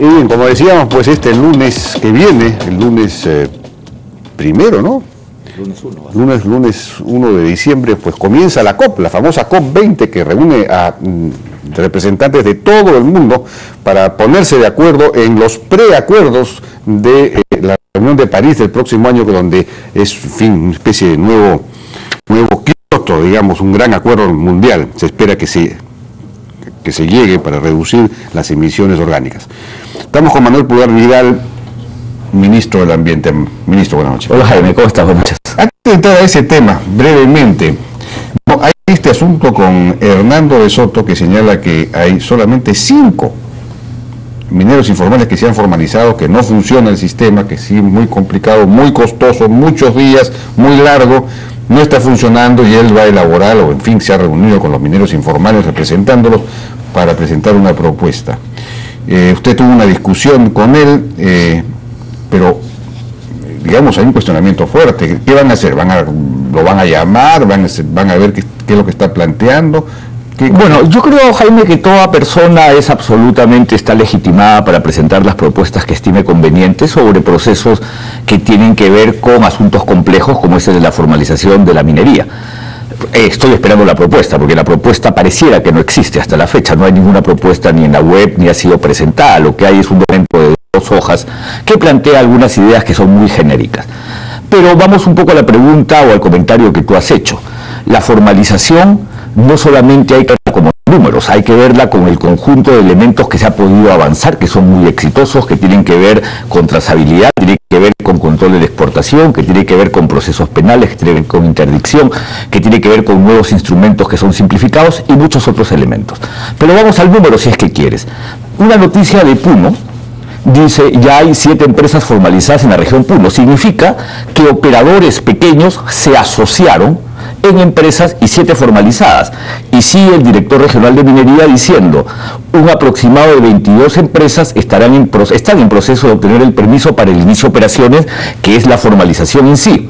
Y bien, como decíamos, pues este lunes que viene, el lunes primero, ¿no? Lunes 1 de diciembre, pues comienza la COP, la famosa COP20, que reúne a representantes de todo el mundo para ponerse de acuerdo en los preacuerdos de la reunión de París del próximo año, donde es, en fin, una especie de nuevo Kioto, digamos, un gran acuerdo mundial. Se espera que se llegue para reducir las emisiones orgánicas. Estamos con Manuel Pulgar Vidal, ministro del Ambiente. Ministro, buenas noches. Hola Jaime, ¿cómo estás? Buenas noches. Antes de entrar a ese tema, brevemente, hay este asunto con Hernando de Soto que señala que hay solamente 5 mineros informales que se han formalizado, que no funciona el sistema, que sí, muy complicado, muy costoso, muchos días, muy largo, no está funcionando y él va a elaborar, o en fin, se ha reunido con los mineros informales representándolos para presentar una propuesta. Usted tuvo una discusión con él, pero digamos hay un cuestionamiento fuerte. ¿Qué van a hacer? ¿Lo van a llamar? ¿Van a ver qué es lo que está planteando? Bueno, yo creo, Jaime, que toda persona está legitimada para presentar las propuestas que estime convenientes sobre procesos que tienen que ver con asuntos complejos como ese de la formalización de la minería. Estoy esperando la propuesta, porque la propuesta pareciera que no existe hasta la fecha. No hay ninguna propuesta ni en la web ni ha sido presentada. Lo que hay es un documento de 2 hojas que plantea algunas ideas que son muy genéricas. Pero vamos un poco a la pregunta o al comentario que tú has hecho. La formalización no solamente hay que verla como números, hay que verla con el conjunto de elementos que se ha podido avanzar, que son muy exitosos, que tienen que ver con trazabilidad, tienen que ver con control de exportación, que tiene que ver con procesos penales, que tiene que ver con interdicción, que tiene que ver con nuevos instrumentos que son simplificados y muchos otros elementos. Pero vamos al número si es que quieres. Una noticia de Puno dice, ya hay 7 empresas formalizadas en la región Puno. Significa que operadores pequeños se asociaron en empresas y 7 formalizadas. Y sigue el director regional de minería diciendo, un aproximado de 22 empresas están en proceso de obtener el permiso para el inicio de operaciones, que es la formalización en sí.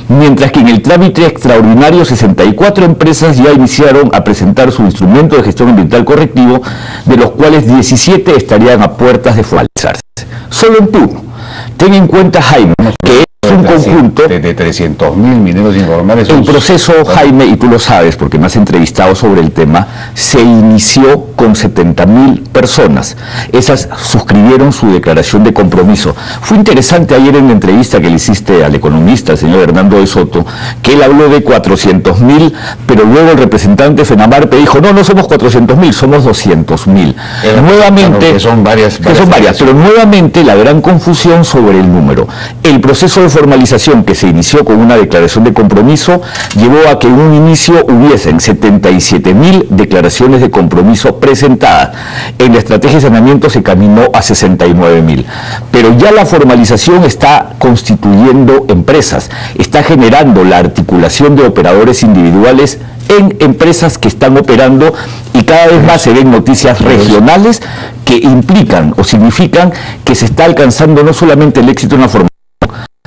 Mientras que en el trámite extraordinario 64 empresas ya iniciaron a presentar su instrumento de gestión ambiental correctivo, de los cuales 17 estarían a puertas de formalizarse. Solo en Puno. Ten en cuenta, Jaime, que es un conjunto de 300.000 mineros informales. El proceso, Jaime, y tú lo sabes porque me has entrevistado sobre el tema, se inició con 70.000 personas. Esas suscribieron su declaración de compromiso. Fue interesante ayer en la entrevista que le hiciste al economista, el señor Hernando de Soto, que él habló de 400.000, pero luego el representante FENAMARPE dijo, no somos 400.000, somos 200.000. Nuevamente, claro, que son varias, pero nuevamente la gran confusión sobre el número. El proceso de formalización que se inició con una declaración de compromiso llevó a que en un inicio hubiesen 77.000 declaraciones de compromiso presentadas. En la estrategia de saneamiento se caminó a 69.000. Pero ya la formalización está constituyendo empresas, está generando la articulación de operadores individuales en empresas que están operando y cada vez más se ven noticias regionales que implican o significan que se está alcanzando no solamente el éxito en la formación,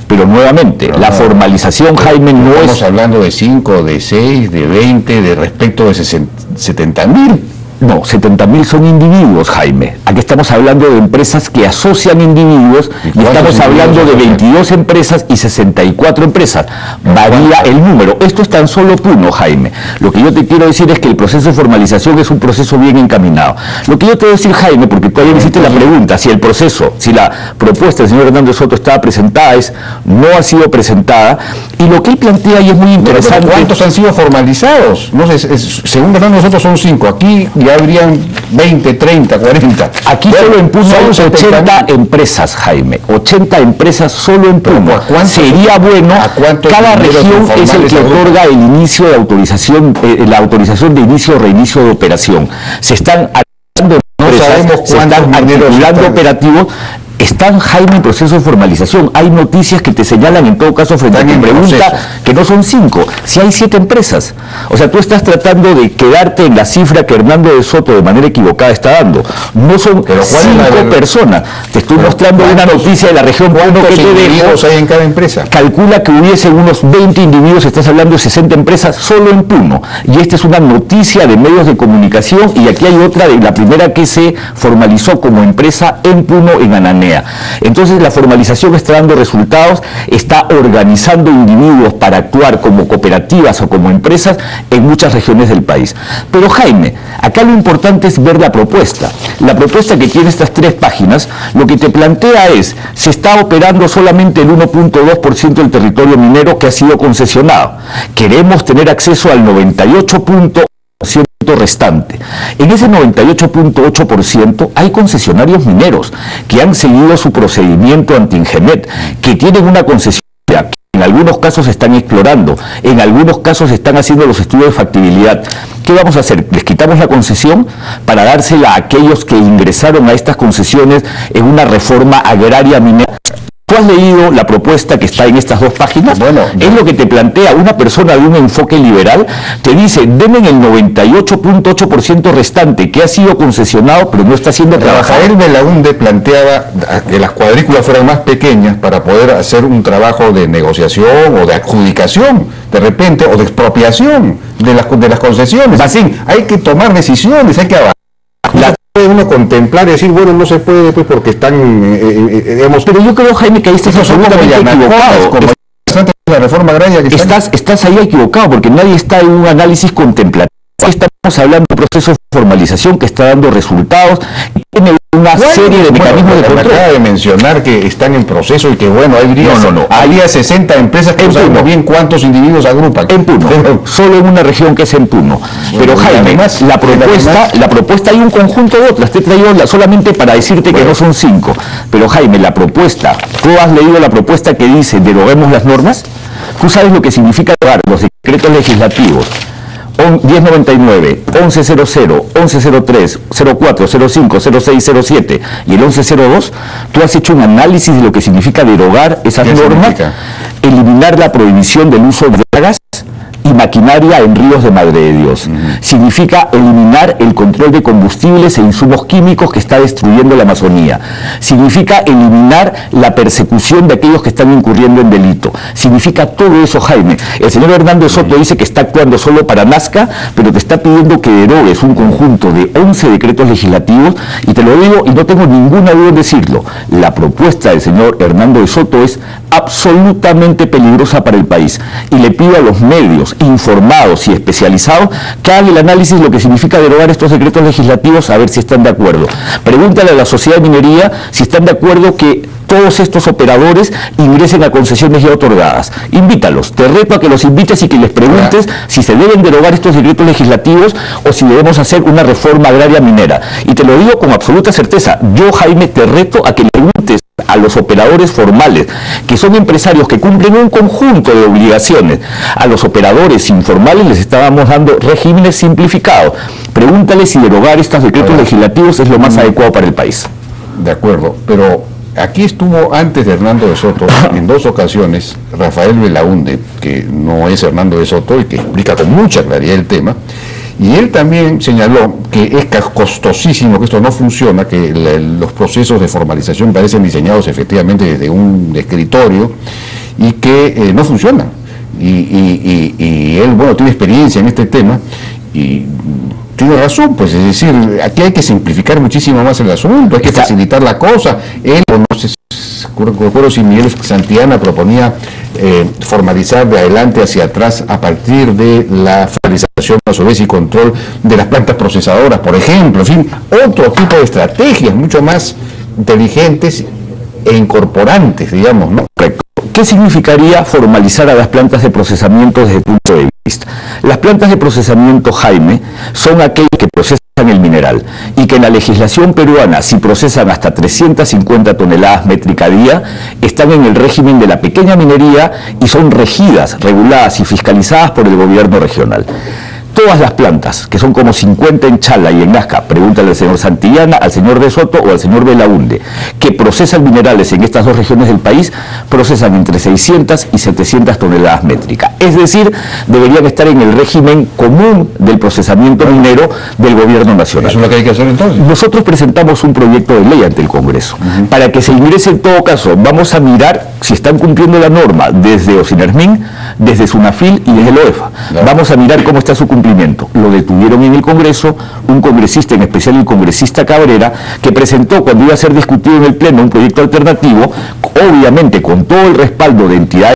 pero nuevamente, la formalización, Jaime, no es... Estamos hablando de 5, de 6, de 20, de respecto de 70.000. No, 70.000 son individuos, Jaime. Aquí estamos hablando de empresas que asocian individuos y estamos hablando de 22 empresas y 64 empresas. Varía el número. Esto es tan solo Puno, Jaime. Lo que yo te quiero decir es que el proceso de formalización es un proceso bien encaminado. Lo que yo te voy a decir, Jaime, porque todavía me hiciste la pregunta, si la propuesta del señor Hernando Soto estaba presentada, no ha sido presentada, y lo que él plantea y es muy interesante... ¿Cuántos han sido formalizados? No sé, según Hernando Soto son 5. Aquí ya habrían 20, 30, 40. Aquí solo en Puno hay 80 empresas, Jaime. 80 empresas solo en Puno. Sería bueno, cada región es el que otorga el inicio de autorización, la autorización de inicio o reinicio de operación. Se están articulando empresas, se están articulando operativos. están, Jaime, en proceso de formalización. Hay noticias que te señalan, en todo caso, frente a tu pregunta, que no son 5, si hay 7 empresas. O sea, tú estás tratando de quedarte en la cifra que Hernando de Soto de manera equivocada está dando. No son 5 personas. Te estoy mostrando una noticia de la región Puno que te dejo. Hay en cada empresa? Calcula que hubiese unos 20 individuos, estás hablando de 60 empresas solo en Puno. Y esta es una noticia de medios de comunicación, y aquí hay otra de la primera que se formalizó como empresa en Puno, en Ananea. Entonces la formalización está dando resultados, está organizando individuos para actuar como cooperativas o como empresas en muchas regiones del país. Pero Jaime, acá lo importante es ver la propuesta. La propuesta que tiene estas 3 páginas, lo que te plantea es, se está operando solamente el 1.2% del territorio minero que ha sido concesionado. Queremos tener acceso al 98% restante. En ese 98.8% hay concesionarios mineros que han seguido su procedimiento ante Ingemet, que tienen una concesión que en algunos casos están explorando, en algunos casos están haciendo los estudios de factibilidad. ¿Qué vamos a hacer? Les quitamos la concesión para dársela a aquellos que ingresaron a estas concesiones en una reforma agraria minera. ¿Tú has leído la propuesta que está en estas 2 páginas? Bueno, es lo que te plantea una persona de un enfoque liberal. Te dice, denme el 98.8% restante que ha sido concesionado pero no está siendo trabajado. Rafael Belaúnde planteaba que las cuadrículas fueran más pequeñas para poder hacer un trabajo de negociación o de adjudicación, de repente, o de expropiación de las concesiones. Así, hay que tomar decisiones, hay que avanzar. Uno contemplar y decir, bueno, no se puede pues porque están, digamos... Pero yo creo, Jaime, que ahí estás absolutamente equivocado. Como la reforma agraria que estás ahí equivocado, porque nadie está en un análisis contemplativo. Estamos hablando de un proceso de formalización que está dando resultados y tiene una serie de mecanismos de control. Acaba de mencionar que están en proceso y que bueno, había 60 empresas que no sabemos bien cuántos individuos agrupan. En Puno, solo en una región que es en Puno. Pero Jaime, la propuesta hay un conjunto de otras, te he traído solamente para decirte que no son 5. Pero Jaime, la propuesta, ¿tú has leído la propuesta que dice deroguemos las normas? ¿Tú sabes lo que significa derogar los decretos legislativos 1099, 1100, 1103, 04, 05, 06, 07 y el 1102? Tú has hecho un análisis de lo que significa derogar esas normas, eliminar la prohibición del uso de drogas y maquinaria en ríos de Madre de Dios. Significa eliminar el control de combustibles e insumos químicos que está destruyendo la Amazonía. Significa eliminar la persecución de aquellos que están incurriendo en delito. Significa todo eso, Jaime. El señor Hernando de Soto dice que está actuando solo para Nazca, pero te está pidiendo que derogues un conjunto de 11 decretos legislativos, y te lo digo y no tengo ninguna duda en decirlo, la propuesta del señor Hernando de Soto es absolutamente peligrosa para el país, y le pido a los medios informados y especializados que hagan el análisis de lo que significa derogar estos decretos legislativos, a ver si están de acuerdo. Pregúntale a la sociedad de minería si están de acuerdo que todos estos operadores ingresen a concesiones ya otorgadas. Invítalos, te reto a que los invites y que les preguntes si se deben derogar estos decretos legislativos o si debemos hacer una reforma agraria minera. Y te lo digo con absoluta certeza, yo, Jaime, te reto a que le preguntes a los operadores formales, que son empresarios que cumplen un conjunto de obligaciones. A los operadores informales les estábamos dando regímenes simplificados. Pregúntale si derogar estos decretos legislativos es lo más adecuado para el país. De acuerdo, pero aquí estuvo antes de Hernando de Soto en 2 ocasiones Rafael Belaúnde, que no es Hernando de Soto y que explica con mucha claridad el tema, y él también señaló que es costosísimo, que esto no funciona, que los procesos de formalización parecen diseñados efectivamente desde un escritorio y que no funcionan. Y él, bueno, tiene experiencia en este tema y tiene razón, pues, es decir, aquí hay que simplificar muchísimo más el asunto, hay que facilitar la cosa. Él, no sé, recuerdo si Miguel Santillana proponía formalizar de adelante hacia atrás a partir de la formalización a su vez y control de las plantas procesadoras, por ejemplo, en fin, otro tipo de estrategias mucho más inteligentes e incorporantes, digamos, ¿no? ¿Qué significaría formalizar a las plantas de procesamiento desde el punto de vista? Las plantas de procesamiento, Jaime, son aquellas que procesan el mineral y que en la legislación peruana, si procesan hasta 350 toneladas métricas día, están en el régimen de la pequeña minería y son regidas, reguladas y fiscalizadas por el gobierno regional. todas las plantas, que son como 50 en Chala y en Nazca, pregúntale al señor Santillana, al señor de Soto o al señor Belaunde, que procesan minerales en estas dos regiones del país, procesan entre 600 y 700 toneladas métricas. Es decir, deberían estar en el régimen común del procesamiento minero del gobierno nacional. ¿Eso es lo que hay que hacer entonces? Nosotros presentamos un proyecto de ley ante el Congreso. Para que se ingrese en todo caso, vamos a mirar si están cumpliendo la norma desde Ocinermin, desde Sunafil y desde el OEFA. Claro. Vamos a mirar cómo está su cumplimiento. Lo detuvieron en el Congreso, un congresista, en especial el congresista Cabrera, que presentó cuando iba a ser discutido en el Pleno un proyecto alternativo, obviamente con todo el respaldo de entidades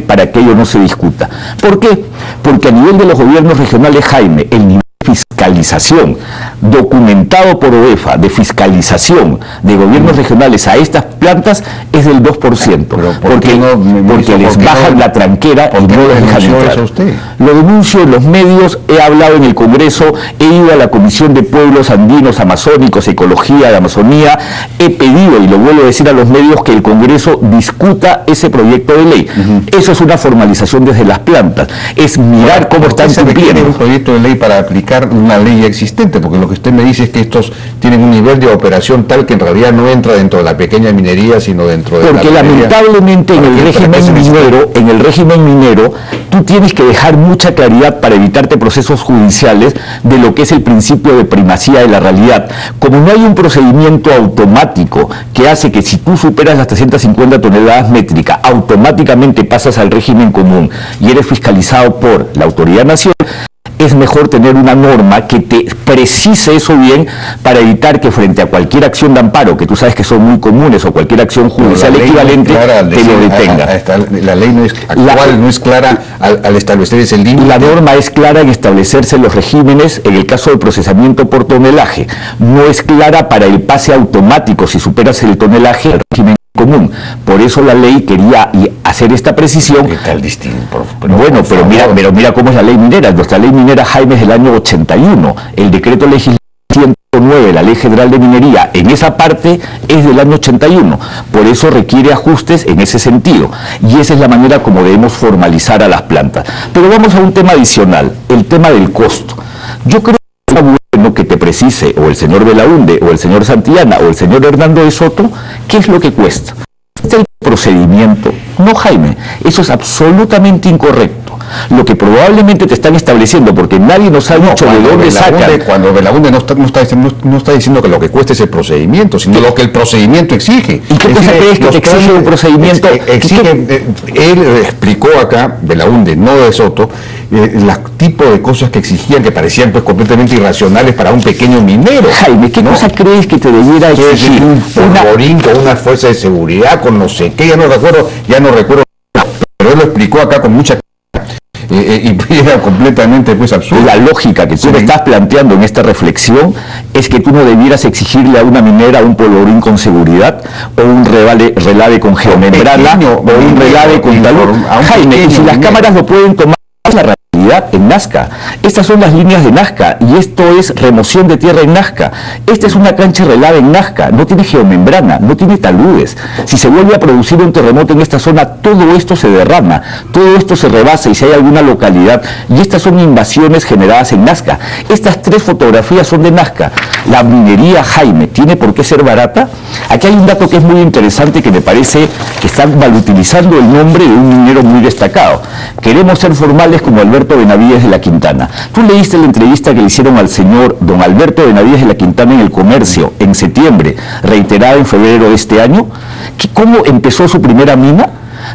para que ello no se discuta. ¿Por qué? Porque a nivel de los gobiernos regionales, Jaime, el nivel de fiscalización documentado por OEFA de fiscalización de gobiernos regionales a estas plantas es del 2%, porque les bajan la tranquera y no les dejan entrar. Lo denuncio en los medios, he hablado en el Congreso, he ido a la Comisión de Pueblos Andinos, Amazónicos, Ecología de Amazonía, he pedido, y lo vuelvo a decir a los medios, que el Congreso discuta ese proyecto de ley. Eso es una formalización desde las plantas, es mirar cómo están cumpliendo. Un proyecto de ley para aplicar una ley existente, porque lo que usted me dice es que estos tienen un nivel de operación tal que en realidad no entra dentro de la pequeña minería, sino dentro de porque la minería. Lamentablemente en el régimen minero tú tienes que dejar mucha claridad para evitarte procesos judiciales de lo que es el principio de primacía de la realidad. Como no hay un procedimiento automático que hace que si tú superas las 350 toneladas métricas, automáticamente pasas al régimen común y eres fiscalizado por la autoridad nacional, es mejor tener una norma que te precise eso bien para evitar que frente a cualquier acción de amparo, que tú sabes que son muy comunes, o cualquier acción judicial equivalente, te lo detenga. La ley no es actual, no es clara al establecer ese límite. La norma es clara en establecerse los regímenes en el caso del procesamiento por tonelaje. No es clara para el pase automático si superas el tonelaje al régimen común. Por eso la ley quería hacer esta precisión. ¿Qué tal distinto? Pero mira cómo es la ley minera. Nuestra ley minera, Jaime, es del año 81. El decreto legislativo 109, la Ley General de Minería, en esa parte es del año 81. Por eso requiere ajustes en ese sentido. Y esa es la manera como debemos formalizar a las plantas. Pero vamos a un tema adicional, el tema del costo. Yo creo que es bueno que te precise o el señor Belaunde o el señor Santillana o el señor Hernando de Soto qué es lo que cuesta. Este es el procedimiento. No, Jaime, eso es absolutamente incorrecto. Lo que probablemente te están estableciendo, porque nadie nos ha dicho de dónde sacan. Cuando Belaunde no está diciendo que lo que cuesta es el procedimiento, sino lo que el procedimiento exige. ¿Y qué cosa crees que te exige un procedimiento? Él explicó acá, Belaunde, no de Soto, el tipo de cosas que exigían, que parecían pues completamente irracionales para un pequeño minero. Jaime, ¿qué cosa crees que te debiera exigir? Un polvorín con una fuerza de seguridad, con no sé qué, ya no recuerdo, pero él lo explicó acá con mucha y era completamente pues absurdo. La lógica que tú me estás planteando en esta reflexión es que tú no debieras exigirle a una minera un polvorín con seguridad o un relave con geomembrana o un relave con talud. Jaime, y si las cámaras lo pueden tomar, es la realidad en Nazca. Estas son las líneas de Nazca y esto es remoción de tierra en Nazca. Esta es una cancha relave en Nazca, no tiene geomembrana, no tiene taludes. Si se vuelve a producir un terremoto en esta zona, todo esto se derrama, todo esto se rebasa y si hay alguna localidad, y estas son invasiones generadas en Nazca. Estas tres fotografías son de Nazca. La minería, Jaime, ¿tiene por qué ser barata? Aquí hay un dato que es muy interesante, que me parece que están mal utilizando el nombre de un minero muy destacado. Queremos ser formales como Alberto Benavides de la Quintana. Tú leíste la entrevista que le hicieron al señor don Alberto Benavides de la Quintana en El Comercio en septiembre, reiterada en febrero de este año. ¿Cómo empezó su primera mina?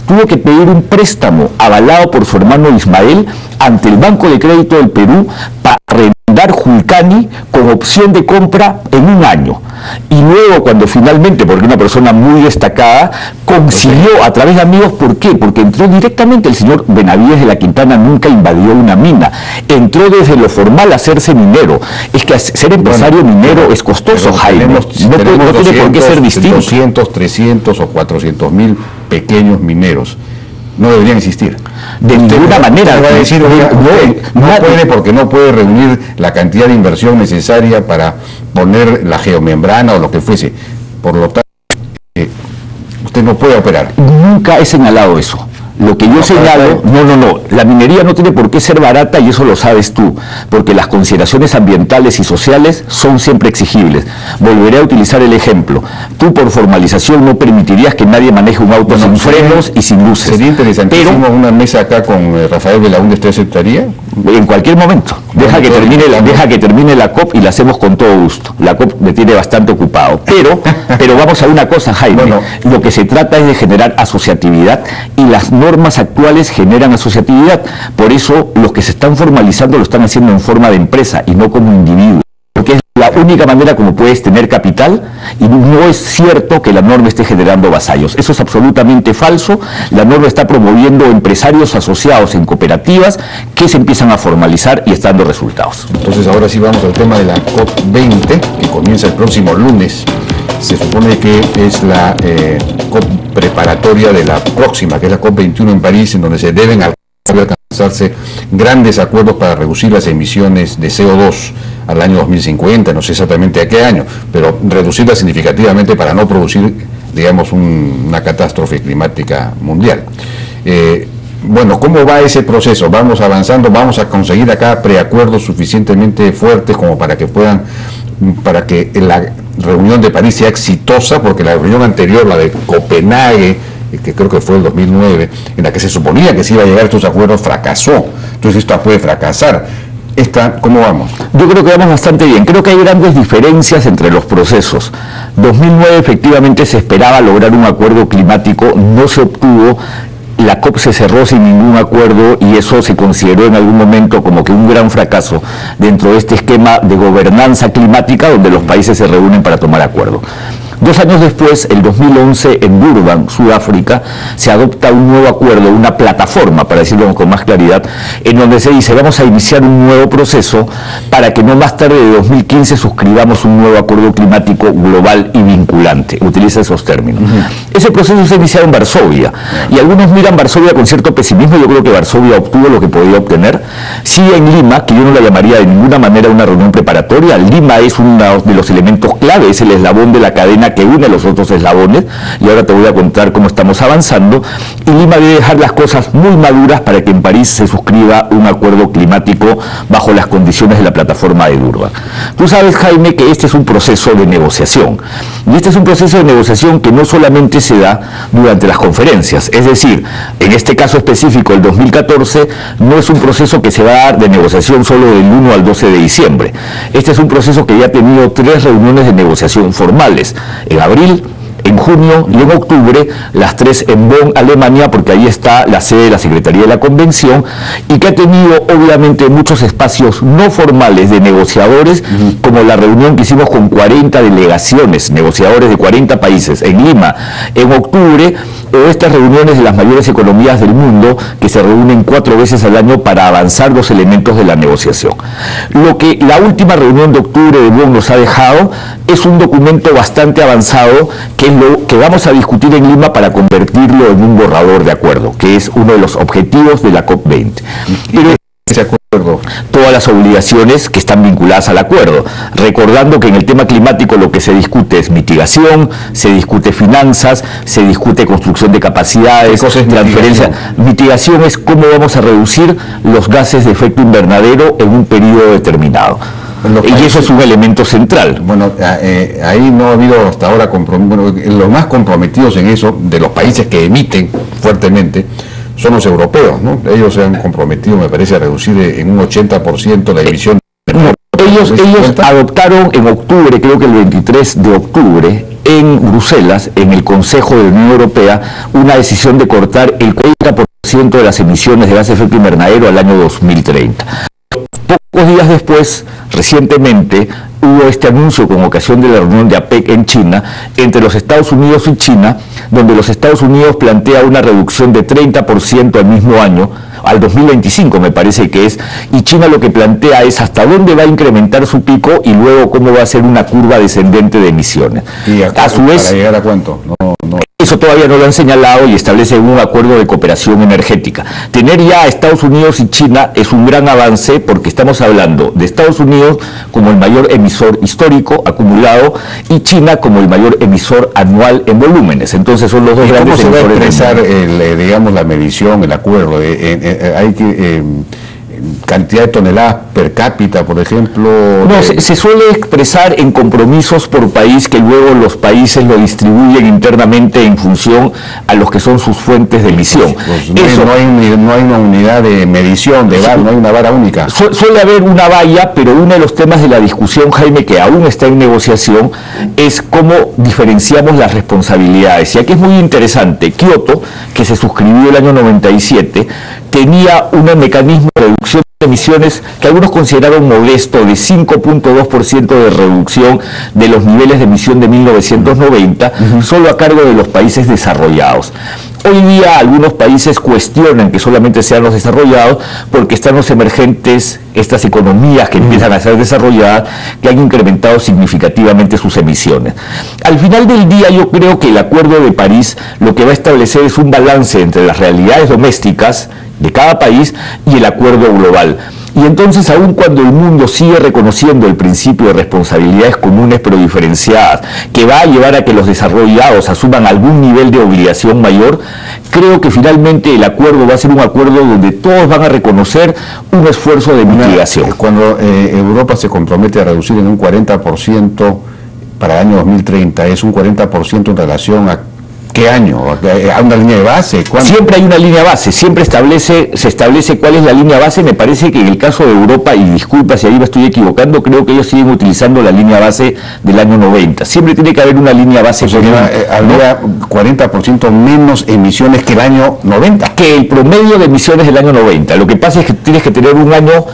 Tuvo que pedir un préstamo avalado por su hermano Ismael ante el Banco de Crédito del Perú para arrendar Julcani con opción de compra en un año. Y luego cuando finalmente, porque una persona muy destacada, consiguió a través de amigos, ¿por qué? Porque entró directamente, el señor Benavides de la Quintana nunca invadió una mina, entró desde lo formal a hacerse minero. Es que ser empresario minero es costoso, Jaime, no tiene por qué ser distinto. 200, 300 o 400 mil pequeños mineros no deberían existir. De ninguna manera. Va a decir, no puede, porque no puede reunir la cantidad de inversión necesaria para poner la geomembrana o lo que fuese. Por lo tanto, usted no puede operar. Nunca he señalado eso. Lo que yo señalo, no, la minería no tiene por qué ser barata y eso lo sabes tú, porque las consideraciones ambientales y sociales son siempre exigibles. Volveré a utilizar el ejemplo. Tú por formalización no permitirías que nadie maneje un auto sin frenos y sin luces. Sería interesantísimo una mesa acá con Rafael Belaúnde, ¿usted aceptaría? En cualquier momento. Deja que termine la COP y la hacemos con todo gusto. La COP me tiene bastante ocupado. Pero vamos a una cosa, Jaime. Lo que se trata es de generar asociatividad y las normas actuales generan asociatividad. Por eso los que se están formalizando lo están haciendo en forma de empresa y no como individuo. Porque es la única manera como puedes tener capital y no es cierto que la norma esté generando vasallos. Eso es absolutamente falso. La norma está promoviendo empresarios asociados en cooperativas que se empiezan a formalizar y están dando resultados. Entonces ahora sí vamos al tema de la COP20 que comienza el próximo lunes. Se supone que es la COP preparatoria de la próxima, que es la COP21 en París, en donde se deben alcanzarse grandes acuerdos para reducir las emisiones de CO2 al año 2050, no sé exactamente a qué año, pero reducirlas significativamente para no producir, digamos, una catástrofe climática mundial. Bueno, ¿cómo va ese proceso? Vamos avanzando, vamos a conseguir acá preacuerdos suficientemente fuertes como para que la reunión de París sea exitosa, porque la reunión anterior, la de Copenhague, que creo que fue el 2009, en la que se suponía que se iba a llegar a estos acuerdos, fracasó. Entonces esta puede fracasar. ¿Cómo vamos? Yo creo que vamos bastante bien. Creo que hay grandes diferencias entre los procesos. 2009 efectivamente se esperaba lograr un acuerdo climático, no se obtuvo. La COP se cerró sin ningún acuerdo y eso se consideró en algún momento como que un gran fracaso dentro de este esquema de gobernanza climática donde los países se reúnen para tomar acuerdo. 2 años después, el 2011, en Durban, Sudáfrica, se adopta un nuevo acuerdo, una plataforma, para decirlo con más claridad, en donde se dice, vamos a iniciar un nuevo proceso para que no más tarde de 2015 suscribamos un nuevo acuerdo climático global y vinculante. Utiliza esos términos. Ese proceso se inició en Varsovia, y algunos miran Varsovia con cierto pesimismo. Yo creo que Varsovia obtuvo lo que podía obtener. Sí, en Lima, que yo no la llamaría de ninguna manera una reunión preparatoria, Lima es uno de los elementos clave, es el eslabón de la cadena que une los otros eslabones, y ahora te voy a contar cómo estamos avanzando, y Lima debe dejar las cosas muy maduras para que en París se suscriba un acuerdo climático bajo las condiciones de la plataforma de Durban. Tú sabes, Jaime, que este es un proceso de negociación, y este es un proceso de negociación que no solamente se da durante las conferencias, es decir, en este caso específico, el 2014, no es un proceso que se va a dar de negociación solo del 1 al 12 de diciembre. Este es un proceso que ya ha tenido 3 reuniones de negociación formales, en abril, en junio y en octubre, las 3 en Bonn, Alemania, porque ahí está la sede de la Secretaría de la Convención, y que ha tenido obviamente muchos espacios no formales de negociadores, como la reunión que hicimos con 40 delegaciones, negociadores de 40 países en Lima en octubre, o estas reuniones de las mayores economías del mundo que se reúnen 4 veces al año para avanzar los elementos de la negociación. Lo que la última reunión de octubre de Bonn nos ha dejado es un documento bastante avanzado que es lo que vamos a discutir en Lima para convertirlo en un borrador de acuerdo, que es uno de los objetivos de la COP20. Pero ese acuerdo, todas las obligaciones que están vinculadas al acuerdo, recordando que en el tema climático lo que se discute es mitigación, se discute finanzas, se discute construcción de capacidades, transferencia. Mitigación es cómo vamos a reducir los gases de efecto invernadero en un periodo determinado. Y eso es un elemento central. Bueno, ahí no ha habido hasta ahora los más comprometidos en eso, de los países que emiten fuertemente, son los europeos, ¿no? Ellos se han comprometido, me parece, a reducir en un 80% la emisión. Ellos adoptaron en octubre, creo que el 23 de octubre, en Bruselas, en el Consejo de la Unión Europea, una decisión de cortar el 40% de las emisiones de gases de efecto invernadero al año 2030. Pocos días después, recientemente, hubo este anuncio con ocasión de la reunión de APEC en China, entre los Estados Unidos y China, donde los Estados Unidos plantea una reducción de 30% al mismo año, al 2025 me parece que es, y China lo que plantea es hasta dónde va a incrementar su pico y luego cómo va a ser una curva descendente de emisiones. ¿Y a su vez, para llegar a cuánto? Eso todavía no lo han señalado y establecen un acuerdo de cooperación energética. Tener ya a Estados Unidos y China es un gran avance porque estamos hablando de Estados Unidos como el mayor emisor histórico acumulado y China como el mayor emisor anual en volúmenes. Entonces son los dos grandes emisores. ¿Cómo se va a expresar, digamos, la medición, el acuerdo? Hay que... cantidad de toneladas per cápita, por ejemplo. No, se suele expresar en compromisos por país que luego los países lo distribuyen internamente en función a los que son sus fuentes de emisión. No hay una unidad de medición, no hay una vara única. Suele haber una valla, pero uno de los temas de la discusión, Jaime, que aún está en negociación, es cómo diferenciamos las responsabilidades. Y aquí es muy interesante. Kioto, que se suscribió el año 97, tenía un mecanismo de reducción de emisiones que algunos consideraron modesto, de 5.2% de reducción de los niveles de emisión de 1990, solo a cargo de los países desarrollados. Hoy día algunos países cuestionan que solamente sean los desarrollados porque están los emergentes, estas economías que empiezan a ser desarrolladas, que han incrementado significativamente sus emisiones. Al final del día yo creo que el Acuerdo de París lo que va a establecer es un balance entre las realidades domésticas de cada país y el acuerdo global. Y entonces, aun cuando el mundo sigue reconociendo el principio de responsabilidades comunes pero diferenciadas, que va a llevar a que los desarrollados asuman algún nivel de obligación mayor, creo que finalmente el acuerdo va a ser un acuerdo donde todos van a reconocer un esfuerzo de mitigación. Cuando Europa se compromete a reducir en un 40% para el año 2030, es un 40% en relación a ¿qué año? ¿Hay una línea de base? ¿Cuándo? Siempre hay una línea base, siempre se establece cuál es la línea base. Me parece que en el caso de Europa, y disculpa si ahí me estoy equivocando, creo que ellos siguen utilizando la línea base del año 90. Siempre tiene que haber una línea base. Habría 40% menos emisiones que el año 90. Que el promedio de emisiones del año 90. Lo que pasa es que tienes que tener un año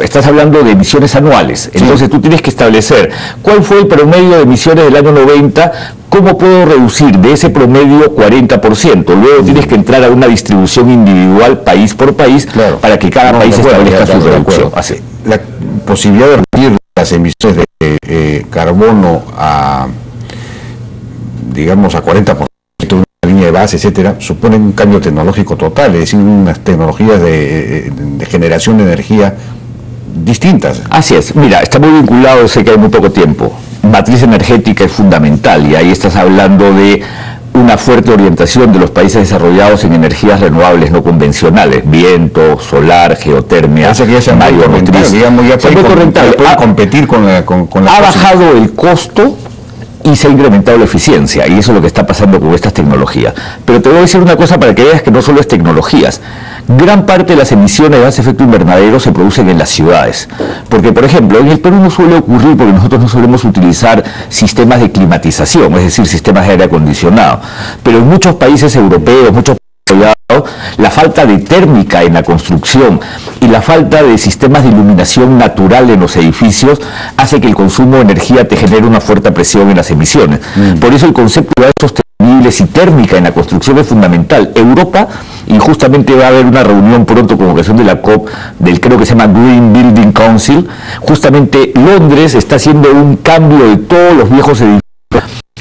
estás hablando de emisiones anuales. Entonces tú tienes que establecer cuál fue el promedio de emisiones del año 90, ¿cómo puedo reducir de ese promedio 40%? Luego tienes que entrar a una distribución individual, país por país, para que cada país establezca su reducción. Así. La posibilidad de reducir las emisiones de carbono a, digamos, a 40%, una línea de base, etcétera, supone un cambio tecnológico total, es decir, unas tecnologías de generación de energía distintas. Así es. Mira, está muy vinculado, sé que hay muy poco tiempo. Matriz energética es fundamental y ahí estás hablando de una fuerte orientación de los países desarrollados en energías renovables no convencionales, viento, solar, geotermia, mayomotriz. Digamos, ya puede competir con la ha bajado el costo y se ha incrementado la eficiencia, y eso es lo que está pasando con estas tecnologías. Pero te voy a decir una cosa para que veas que no solo es tecnologías. Gran parte de las emisiones de gas de efecto invernadero se producen en las ciudades. Porque, por ejemplo, en el Perú no suele ocurrir porque nosotros no solemos utilizar sistemas de climatización, es decir, sistemas de aire acondicionado. Pero en muchos países europeos, muchos la falta de térmica en la construcción y la falta de sistemas de iluminación natural en los edificios hace que el consumo de energía te genere una fuerte presión en las emisiones. Por eso el concepto de estos sostenibles y térmica en la construcción es fundamental. Europa, y justamente va a haber una reunión pronto con ocasión de la COP, del creo que se llama Green Building Council, justamente Londres está haciendo un cambio de todos los viejos edificios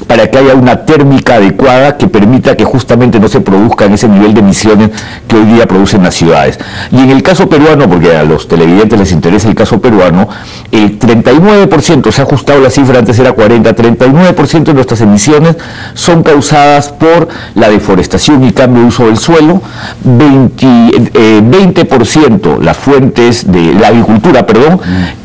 para que haya una térmica adecuada que permita que justamente no se produzcan ese nivel de emisiones que hoy día producen las ciudades. Y en el caso peruano, porque a los televidentes les interesa el caso peruano, el 39%, se ha ajustado la cifra, antes era 40, 39% de nuestras emisiones son causadas por la deforestación y cambio de uso del suelo, 20% las fuentes de la agricultura,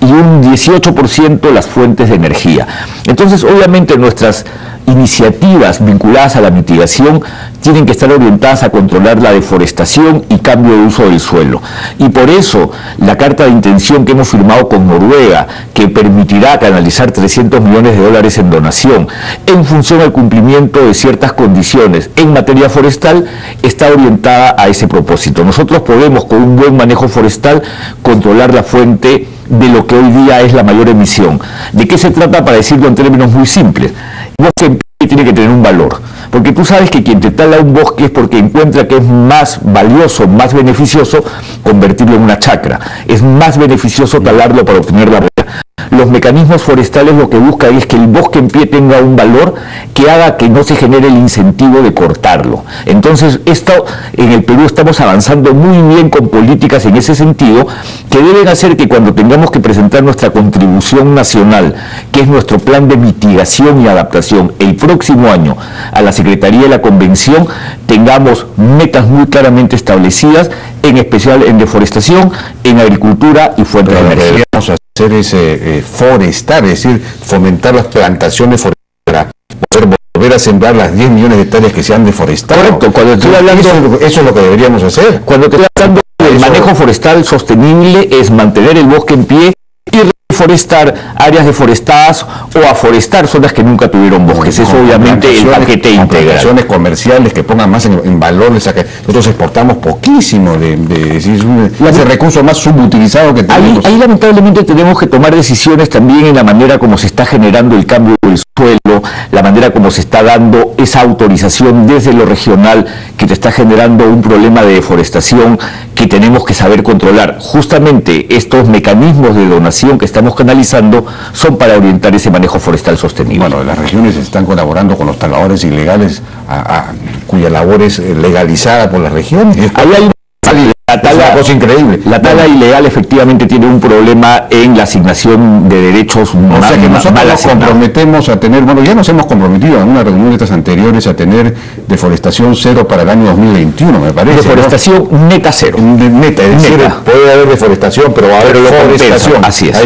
y un 18% las fuentes de energía. Entonces, obviamente nuestras iniciativas vinculadas a la mitigación tienen que estar orientadas a controlar la deforestación y cambio de uso del suelo. Y por eso la carta de intención que hemos firmado con Noruega, que permitirá canalizar $300 millones en donación en función al cumplimiento de ciertas condiciones en materia forestal, está orientada a ese propósito. Nosotros podemos, con un buen manejo forestal, controlar la fuente de lo que hoy día es la mayor emisión. ¿De qué se trata? Para decirlo en términos muy simples, el bosque tiene que tener un valor. Porque tú sabes que quien te tala un bosque es porque encuentra que es más valioso, más beneficioso convertirlo en una chacra. Es más beneficioso talarlo para obtener la madera. Los mecanismos forestales lo que buscan es que el bosque en pie tenga un valor que haga que no se genere el incentivo de cortarlo. Entonces, esto en el Perú estamos avanzando muy bien con políticas en ese sentido, que deben hacer que cuando tengamos que presentar nuestra contribución nacional, que es nuestro plan de mitigación y adaptación, el próximo año a la Secretaría de la Convención, tengamos metas muy claramente establecidas, en especial en deforestación, en agricultura y fuentes de energía. Hacer ese forestar, es decir, fomentar las plantaciones forestales para poder volver a sembrar las 10 millones de hectáreas que se han deforestado. Correcto, cuando estoy hablando, eso es lo que deberíamos hacer. Cuando estoy hablando del manejo forestal sostenible es mantener el bosque en pie y reforestar áreas deforestadas o aforestar zonas que nunca tuvieron bosques. Es obviamente el paquete integral. Plantaciones comerciales que pongan más en valor, nosotros exportamos poquísimo ese recurso más subutilizado que tenemos. Ahí lamentablemente tenemos que tomar decisiones también en la manera como se está generando el cambio del suelo, la manera como se está dando esa autorización desde lo regional que te está generando un problema de deforestación que tenemos que saber controlar. Justamente estos mecanismos de donación que estamos canalizando son para orientar ese manejo forestal sostenible. Bueno, las regiones están colaborando con los taladores ilegales cuya labor es legalizada por las regiones. Ahí hay una cosa increíble. La tala ilegal efectivamente tiene un problema en la asignación de derechos. O sea que nosotros nos comprometemos a tener, bueno, ya nos hemos comprometido en una reunión de estas anteriores a tener deforestación cero para el año 2021, me parece. Deforestación, ¿no? Neta cero. Neta, es decir, puede haber deforestación, pero va a haber forestación. Así es.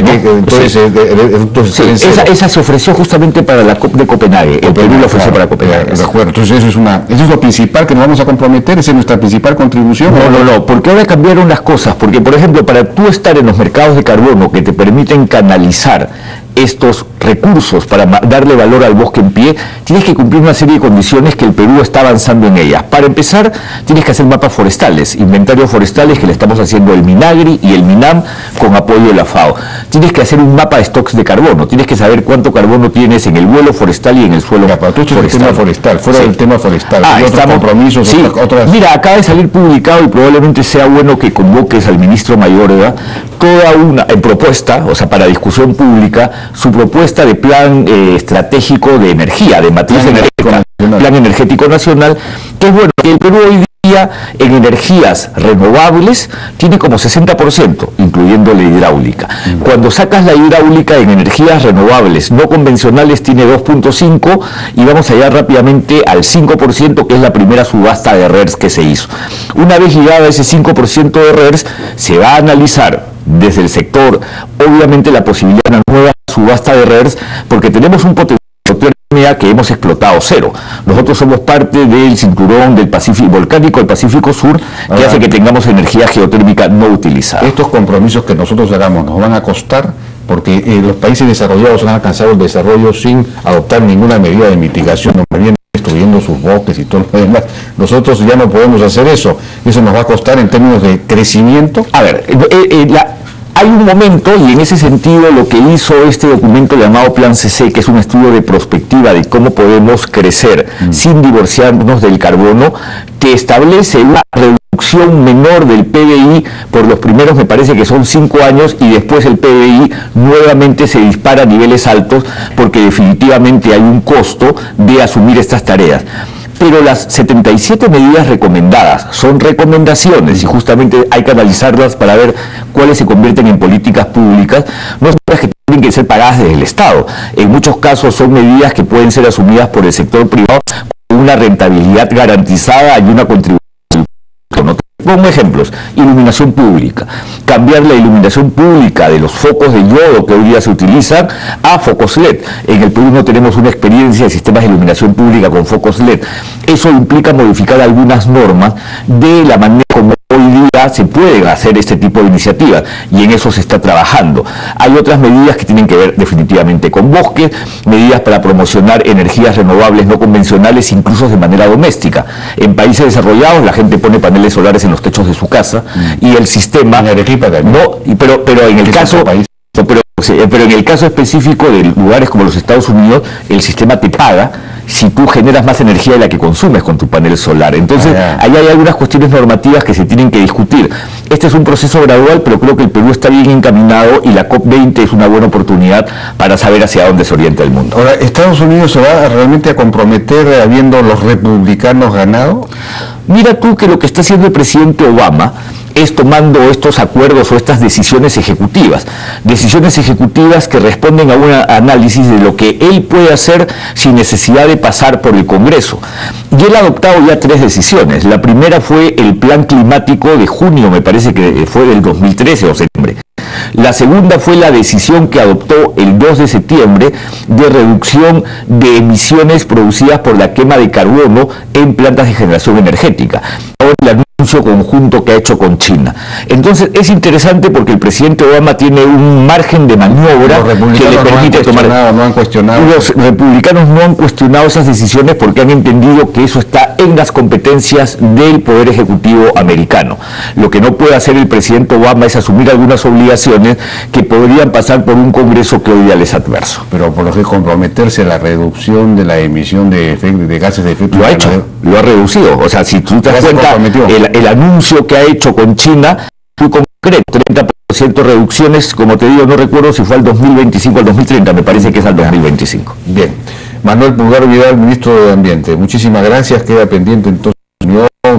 Esa se ofreció justamente para la COP de Copenhague. El Perú lo ofreció para Copenhague. De acuerdo, entonces eso es lo principal que nos vamos a comprometer, esa es nuestra principal contribución. No, porque ahora cambiaron las cosas, porque por ejemplo, para tú estar en los mercados de carbono que te permiten canalizar estos recursos para darle valor al bosque en pie, tienes que cumplir una serie de condiciones que el Perú está avanzando en ellas. Para empezar, tienes que hacer mapas forestales, inventarios forestales que le estamos haciendo el MINAGRI y el MINAM con apoyo de la FAO. Tienes que hacer un mapa de stocks de carbono, tienes que saber cuánto carbono tienes en el vuelo forestal y en el suelo forestal. El tema forestal, fuera del tema forestal, ¿hay otros compromisos? Sí. Otras... Mira, acaba de salir publicado y probablemente sea bueno que convoques al ministro Mayorga toda una propuesta, o sea, para discusión pública, su propuesta de plan estratégico de energía, de matriz energética, plan energético nacional, que es bueno, que el Perú hoy día en energías renovables tiene como 60%, incluyendo la hidráulica. Cuando sacas la hidráulica en energías renovables no convencionales tiene 2.5 y vamos allá rápidamente al 5%, que es la primera subasta de RERS que se hizo. Una vez llegado a ese 5% de RERS, se va a analizar desde el sector, obviamente, la posibilidad de una nueva subasta de RERS, porque tenemos un potencial que hemos explotado cero. Nosotros somos parte del cinturón del Pacífico volcánico, el Pacífico Sur, que hace que tengamos energía geotérmica no utilizada. Estos compromisos que nosotros hagamos nos van a costar, porque los países desarrollados han alcanzado el desarrollo sin adoptar ninguna medida de mitigación, más bien destruyendo sus bosques y todo lo demás. Nosotros ya no podemos hacer eso. Eso nos va a costar en términos de crecimiento. A ver, hay un momento, y en ese sentido lo que hizo este documento llamado Plan CC, que es un estudio de prospectiva de cómo podemos crecer sin divorciarnos del carbono, que establece una reducción menor del PBI por los primeros, me parece que son 5 años, y después el PBI nuevamente se dispara a niveles altos porque definitivamente hay un costo de asumir estas tareas. Pero las 77 medidas recomendadas son recomendaciones y justamente hay que analizarlas para ver cuáles se convierten en políticas públicas, no son las que tienen que ser pagadas desde el Estado. En muchos casos son medidas que pueden ser asumidas por el sector privado con una rentabilidad garantizada y una contribución. Pongo ejemplos: iluminación pública, cambiar la iluminación pública de los focos de yodo que hoy día se utilizan a focos LED. En el Perú no tenemos una experiencia de sistemas de iluminación pública con focos LED. Eso implica modificar algunas normas de la manera como hoy día se pueden hacer este tipo de iniciativas, y en eso se está trabajando. Hay otras medidas que tienen que ver definitivamente con bosques, medidas para promocionar energías renovables no convencionales, incluso de manera doméstica. En países desarrollados la gente pone paneles solares en los techos de su casa y el sistema en Arequipa también. no, pero en el caso, pero Sí, pero en el caso específico de lugares como los Estados Unidos, el sistema te paga si tú generas más energía de la que consumes con tu panel solar. Entonces, ahí hay algunas cuestiones normativas que se tienen que discutir. Este es un proceso gradual, pero creo que el Perú está bien encaminado y la COP20 es una buena oportunidad para saber hacia dónde se orienta el mundo. Ahora, ¿Estados Unidos se va realmente a comprometer habiendo los republicanos ganado? Mira tú que lo que está haciendo el presidente Obama es tomando estos acuerdos o estas decisiones ejecutivas que responden a un análisis de lo que él puede hacer sin necesidad de pasar por el Congreso. Y él ha adoptado ya 3 decisiones. La primera fue el plan climático de junio, me parece que fue del 2013 o septiembre. La segunda fue la decisión que adoptó el 2 de septiembre de reducción de emisiones producidas por la quema de carbono en plantas de generación energética. Ahora el anuncio conjunto que ha hecho con China. Entonces es interesante porque el presidente Obama tiene un margen de maniobra que le permite tomar. Los republicanos no han cuestionado esas decisiones porque han entendido que eso está en las competencias del Poder Ejecutivo americano. Lo que no puede hacer el presidente Obama es asumir algunas obligaciones que podrían pasar por un Congreso que hoy día les es adverso. Pero por lo que comprometerse a la reducción de la emisión de gases de efecto lo ha hecho, lo ha reducido. O sea, si tú te das cuenta, el anuncio que ha hecho con China fue concreto, 30% reducciones, como te digo, no recuerdo si fue al 2025 o al 2030, me parece que es al 2025. Bien. Manuel Pulgar Vidal, ministro de Ambiente, muchísimas gracias, queda pendiente entonces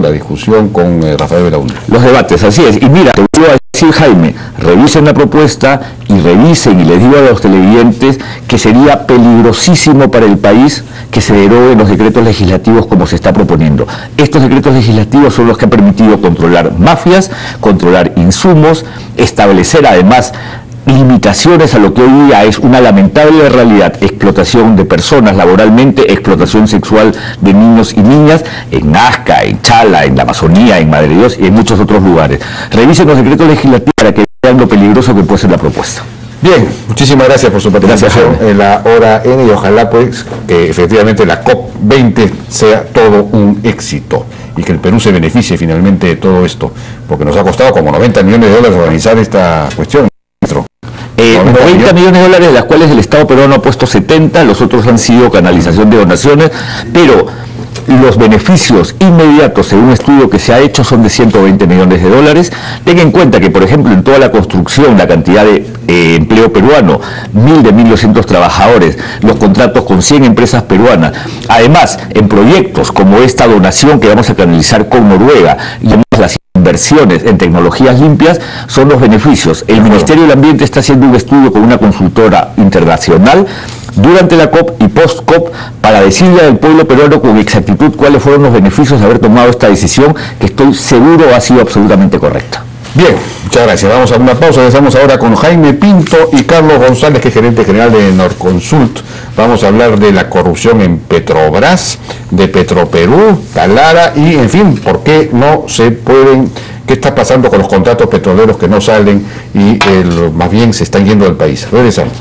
la discusión con Rafael Belaúnde. Los debates, así es. Y mira, te voy a decir, Jaime, revisen la propuesta y revisen, y les digo a los televidentes que sería peligrosísimo para el país que se deroguen los decretos legislativos como se está proponiendo. Estos decretos legislativos son los que han permitido controlar mafias, controlar insumos, establecer además limitaciones a lo que hoy día es una lamentable realidad: explotación de personas laboralmente, explotación sexual de niños y niñas en Nazca, en Chala, en la Amazonía, en Madre de Dios y en muchos otros lugares. Revisen los decretos legislativos para que vean lo peligroso que puede ser la propuesta. Bien, muchísimas gracias por su participación en la Hora N y ojalá pues que efectivamente la COP20 sea todo un éxito y que el Perú se beneficie finalmente de todo esto, porque nos ha costado como 90 millones de dólares organizar esta cuestión. 90 millones de dólares, de las cuales el Estado peruano ha puesto 70, los otros han sido canalización de donaciones, pero los beneficios inmediatos, según un estudio que se ha hecho, son de 120 millones de dólares. Ten en cuenta que, por ejemplo, en toda la construcción, la cantidad de empleo peruano, 1.200 trabajadores, los contratos con 100 empresas peruanas. Además, en proyectos como esta donación que vamos a canalizar con Noruega, y las inversiones en tecnologías limpias, son los beneficios. El Ministerio del Ambiente está haciendo un estudio con una consultora internacional durante la COP y post-COP para decirle al pueblo peruano con exactitud cuáles fueron los beneficios de haber tomado esta decisión, que estoy seguro ha sido absolutamente correcta. Bien, muchas gracias. Vamos a una pausa. Regresamos ahora con Jaime Pinto y Carlos González, que es gerente general de Norconsult. Vamos a hablar de la corrupción en Petrobras, de Petroperú, Talara y, en fin, por qué no se pueden, qué está pasando con los contratos petroleros que no salen y más bien se están yendo del país. Regresamos.